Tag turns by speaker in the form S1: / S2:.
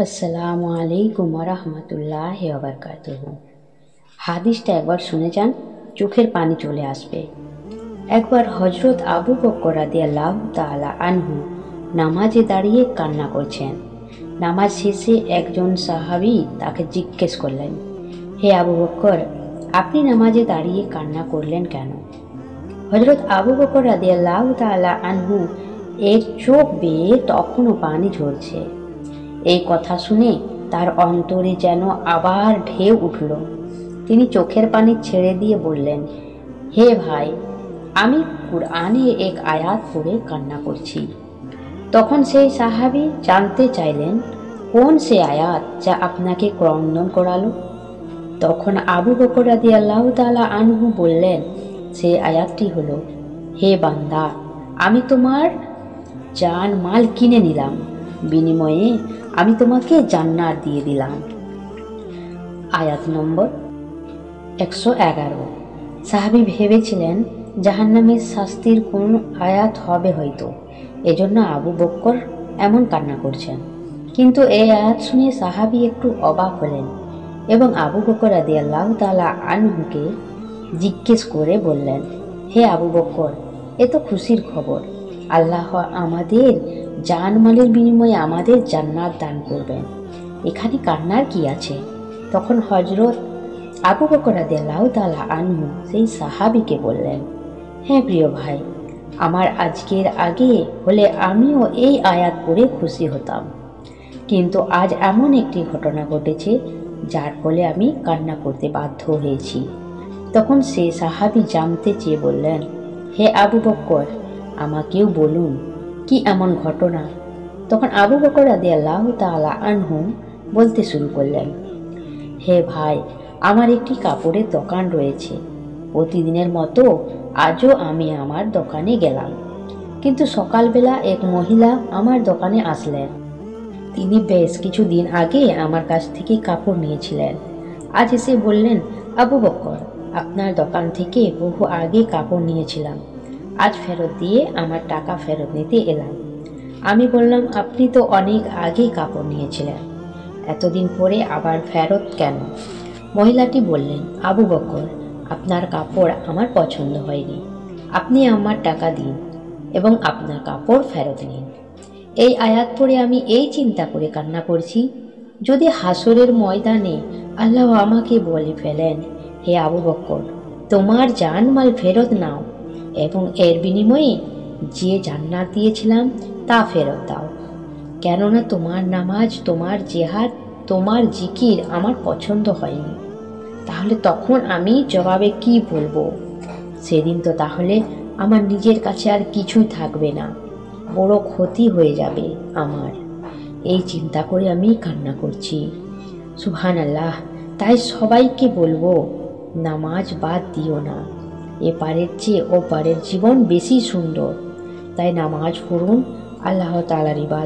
S1: আসসালামু আলাইকুম রহমতুল্লাহি ওয়া বারাকাতুহু। হাদিসটা একবার শুনে যান, চোখের পানি চলে আসবে। একবার হজরত আবু বকর রাদিয়াল্লাহু তাআলা আনহু নামাজে দাঁড়িয়ে কান্না করছেন। নামাজ শেষে একজন সাহাবী তাকে জিজ্ঞেস করলেন, হে আবু বকর, আপনি নামাজে দাঁড়িয়ে কান্না করলেন কেন? হজরত আবু বকর রাদিয়াল্লাহু তাআলা আনহু এর চোখ বেয়ে তখনও পানি ঝরছে। এই কথা শুনে তার অন্তরে যেন আবার ঢেউ উঠল। তিনি চোখের পানি ছেড়ে দিয়ে বললেন, হে ভাই, আমি কুরআনে এক আয়াত পড়ে কান্না করছি। তখন সেই সাহাবী জানতে চাইলেন, কোন সে আয়াত যা আপনাকে ক্রন্দন করালো? তখন আবু বকর রাদিয়াল্লাহু তাআলা আনহু বললেন, সে আয়াতটি হলো, হে বান্দা, আমি তোমার জান মাল কিনে নিলাম, বিনিময়ে আমি তোমাকে জান্নাত দিয়ে দিলাম। আয়াত নম্বর 111। সাহাবী ভেবেছিলেন জাহান্নামের শাস্তির কোন আয়াত হবে হয়তো, এজন্য আবু বকর এমন কান্না করছেন। কিন্তু এই আয়াত শুনে সাহাবী একটু অবাক হলেন এবং আবু বকর রাদিয়াল্লাহু তাআলা আনহুকে জিজ্ঞেস করে বললেন, হে আবু বকর, এ তো খুশির খবর, আল্লাহ আমাদের জানমালের বিনিময়ে আমাদের জান্নাত দান করবেন, এখানে কান্নার কি আছে? তখন হযরত আবু বকর রাদিয়াল্লাহু তাআলা আনহু সেই সাহাবীকে বললেন, হ্যাঁ প্রিয় ভাই, আমার আজকের আগে হলে আমিও এই আয়াত পড়ে খুশি হতাম, কিন্তু আজ এমন একটি ঘটনা ঘটেছে যার ফলে আমি কান্না করতে বাধ্য হয়েছি। তখন সে সাহাবী জানতে চেয়ে বললেন, হে আবু বকর, আমাকেও বলুন কি এমন ঘটনা? তখন আবু বকর রাদিয়াল্লাহু তাআলা আনহু বলতে শুরু করলেন, হে ভাই, আমার একটি কাপড়ের দোকান রয়েছে। প্রতিদিনের মতো আজও আমি আমার দোকানে গেলাম, কিন্তু সকালবেলা এক মহিলা আমার দোকানে আসলেন। তিনি বেশ কিছুদিন আগে আমার কাছ থেকে কাপড় নিয়েছিলেন। আজ এসে বললেন, আবু বকর, আপনার দোকান থেকে বহু আগে কাপড় নিয়েছিলাম, আজ ফেরত দিয়ে আমার টাকা ফেরত নিতে এলাম। আমি বললাম, আপনি তো অনেক আগে কাপড় নিয়েছিলেন, এতদিন পরে আবার ফেরত কেন? মহিলাটি বললেন, আবু বকর, আপনার কাপড় আমার পছন্দ হয়নি, আপনি আমার টাকা দিন এবং আপনার কাপড় ফেরত নিন। এই আয়াত পড়ে আমি এই চিন্তা করে কান্না করছি, যদি হাসরের ময়দানে আল্লাহ আমাকে বলে ফেলেন, হে আবু বকর, তোমার জানমাল ফেরত নাও এবং এর বিনিময়ে যে জান্নাত দিয়েছিলাম তা ফেরত দাও, কেননা তোমার নামাজ, তোমার জিহাদ, তোমার জিকির আমার পছন্দ হয়নি, তাহলে তখন আমি জবাবে কি বলবো? সেদিন তো তাহলে আমার নিজের কাছে আর কিছুই থাকবে না, বড় ক্ষতি হয়ে যাবে আমার। এই চিন্তা করে আমি কান্না করছি। সুবহানাল্লাহ। তাই সবাইকে বলবো, নামাজ বাদ দিও না, এপারের চেয়ে ওপারের জীবন বেশি সুন্দর। তাই নামাজ পড়ুন, আল্লাহ তাআলার ইবাদত